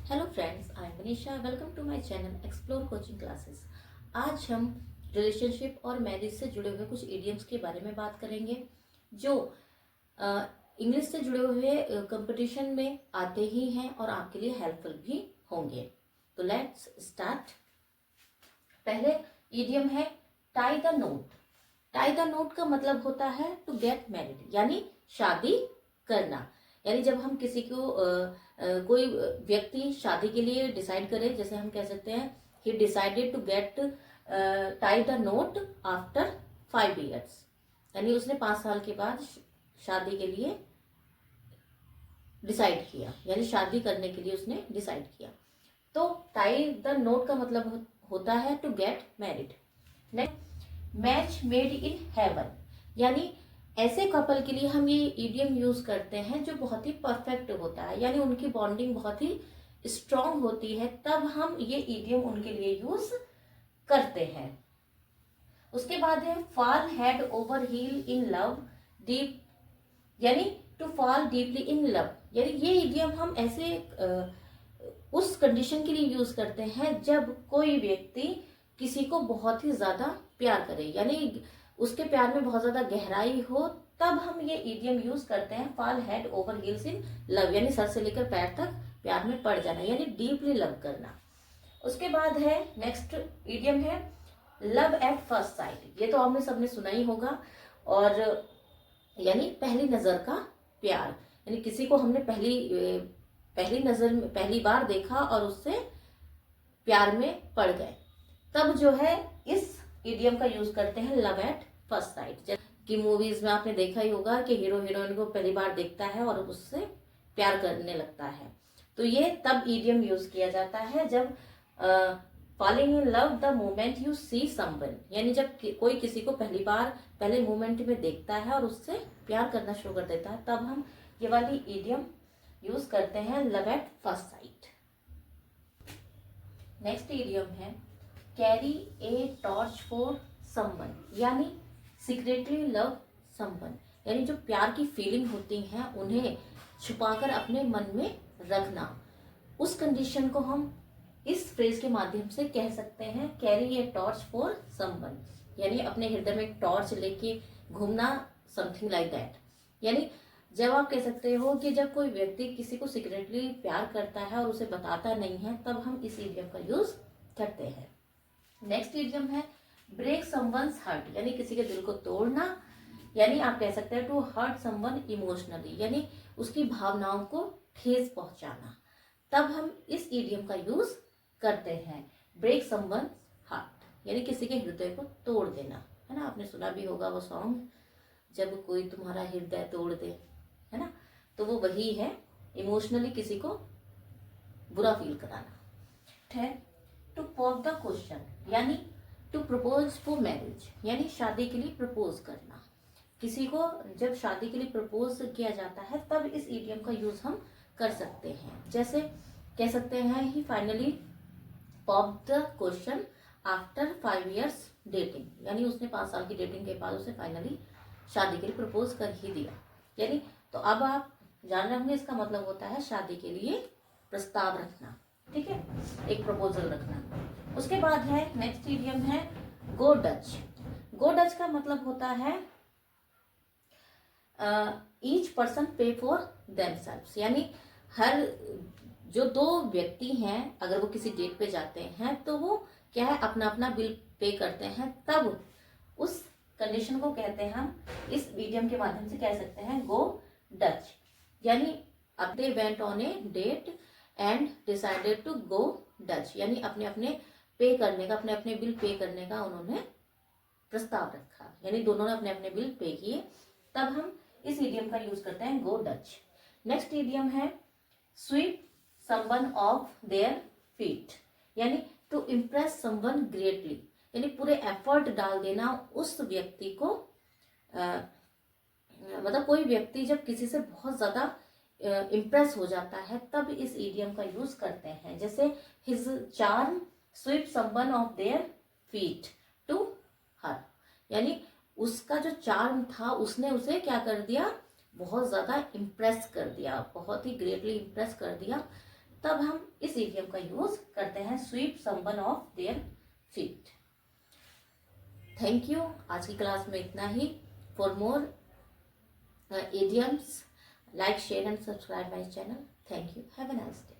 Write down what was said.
Hello friends, I am Manisha. Welcome to my channel explore coaching classes. आज हम relationship और marriage से जुड़े हुए कुछ इडियम्स के बारे में बात करेंगे जो इंग्लिश से जुड़े हुए कंपटीशन में आते ही हैं और आपके लिए हेल्पफुल भी होंगे। तो लेट्स स्टार्ट। पहले इडियम है tie the note. Tie the note का मतलब होता है टू गेट मैरिड, यानी शादी करना। यानी जब हम किसी को कोई व्यक्ति शादी के लिए डिसाइड करे, जैसे हम कह सकते हैं he decided to get tie the knot after 5 years, यानी उसने 5 साल के बाद शादी के लिए डिसाइड किया, यानी शादी करने के लिए उसने डिसाइड किया। तो टाई द नोट का मतलब होता है to get married. Next, match made in heaven, यानी ऐसे कपल के लिए हम ये इडियम यूज करते हैं जो बहुत ही परफेक्ट होता है, यानी उनकी बॉन्डिंग बहुत ही स्ट्रांग होती है, तब हम ये इडियम उनके लिए यूज करते हैं। उसके बाद है fall head over heel in love deep, यानी to fall deeply in love, यानी ये इडियम हम ऐसे उस कंडीशन के लिए यूज करते हैं जब कोई व्यक्ति किसी को बहुत ही ज्यादा प्यार करे, यानी उसके प्यार में बहुत ज्यादा गहराई हो, तब हम ये इडियम यूज करते हैं फॉल हेड ओवर हील्स इन लव, यानी सर से लेकर पैर तक प्यार में पड़ जाना, यानी डीपली लव करना। उसके बाद है नेक्स्ट इडियम है लव एट फर्स्ट साइट। ये तो आपने सबने सुना ही होगा, और यानी पहली नजर का प्यार, यानी किसी को हमने पहली नजर में पहली बार देखा और उससे प्यार में पड़ गए, तब जो है इस इडियम का यूज करते हैं लव एट फर्स्ट साइट। कि मूवीज में आपने देखा ही होगा कि हीरो हीरोइन को पहली बार देखता है और उससे प्यार करने लगता है, तो ये तब इडियम यूज किया जाता है जब falling in love the moment you see someone, यानी जब कोई किसी को पहली बार पहले मोमेंट में देखता है और उससे प्यार करना शुरू कर देता है, तब हम ये वाली इडियम यूज करते हैं love at first sight. Next idiom है carry a torch for someone, यानी सीक्रेटली लव समवन, यानी जो प्यार की फीलिंग होती हैं उन्हें छुपाकर अपने मन में रखना। उस कंडीशन को हम इस फ्रेज के माध्यम से कह सकते हैं carry a torch for someone, यानी अपने हृदय में एक टॉर्च लेके घूमना, समथिंग लाइक दैट। यानी जब आप कह सकते हो कि जब कोई व्यक्ति किसी को सीक्रेटली प्यार करता है और उसे बताता नहीं है, तब हम इस इडियम का यूज करते हैं। नेक्स्ट इडियम है ब्रेक समवन्स हार्ट, यानी किसी के दिल को तोड़ना, यानी आप कह सकते हैं टू हर्ट समवन इमोशनली, यानी उसकी भावनाओं को ठेस पहुंचाना, तब हम इस इडियम का यूज करते हैं ब्रेक समवन्स हार्ट, यानी किसी के हृदय को तोड़ देना, है ना। आपने सुना भी होगा वो सॉन्ग, जब कोई तुम्हारा हृदय तोड़ दे, है ना, तो वो वही है, इमोशनली किसी को बुरा फील कराना। है टू पॉप द क्वेश्चन, यानी टू प्रपोज फॉर मैरिज, यानी शादी के लिए प्रपोज करना। किसी को जब शादी के लिए प्रपोज किया जाता है तब इस इडियम का यूज हम कर सकते हैं। जैसे कह सकते हैं he finally pop the question after 5 years dating, यानी उसने 5 साल की डेटिंग के बाद उसे फाइनली शादी के लिए प्रपोज कर ही दिया। यानी तो अब आप जान रहे होंगे इसका मतलब होता है शादी के लिए प्रस्ताव रखना, ठीक है, एक प्रपोजल रखना। उसके बाद है नेक्स्ट इडियम है गो डच। गो डच का मतलब होता है ईच पर्सन पे फॉर देमसेल्व्स, यानी हर जो दो व्यक्ति हैं अगर वो किसी डेट पे जाते हैं तो वो क्या है अपना अपना बिल पे करते हैं, तब उस कंडीशन को कहते हैं हम इस इडियम के माध्यम से कह सकते हैं गो डच, यानी अब they went on a date and decided to go Dutch, यानी अपने अपने पे करने का, अपने अपने बिल पे करने का उन्होंने प्रस्ताव रखा, यानी दोनों ने अपने अपने बिल पे किए, तब हम इस इडियम का यूज करते हैं गो डच। नेक्स्ट इडियम है sweep someone off their feet, यानी टू इम्प्रेस समवन ग्रेटली, यानी पूरे एफर्ट डाल देना उस व्यक्ति को, मतलब कोई व्यक्ति जब किसी से बहुत ज्यादा इम्प्रेस हो जाता है तब इस इडियम का यूज करते हैं। जैसे his charm sweep someone off their feet to her, यानी उसका जो चार्म था उसने उसे क्या कर दिया, बहुत ज्यादा इम्प्रेस कर दिया, बहुत ही ग्रेटली इम्प्रेस कर दिया, तब हम इस इडियम का यूज करते हैं, sweep someone off their feet. Thank you. आज की क्लास में इतना ही। For more idioms, like, share and subscribe my channel. Thank you. Have a nice day.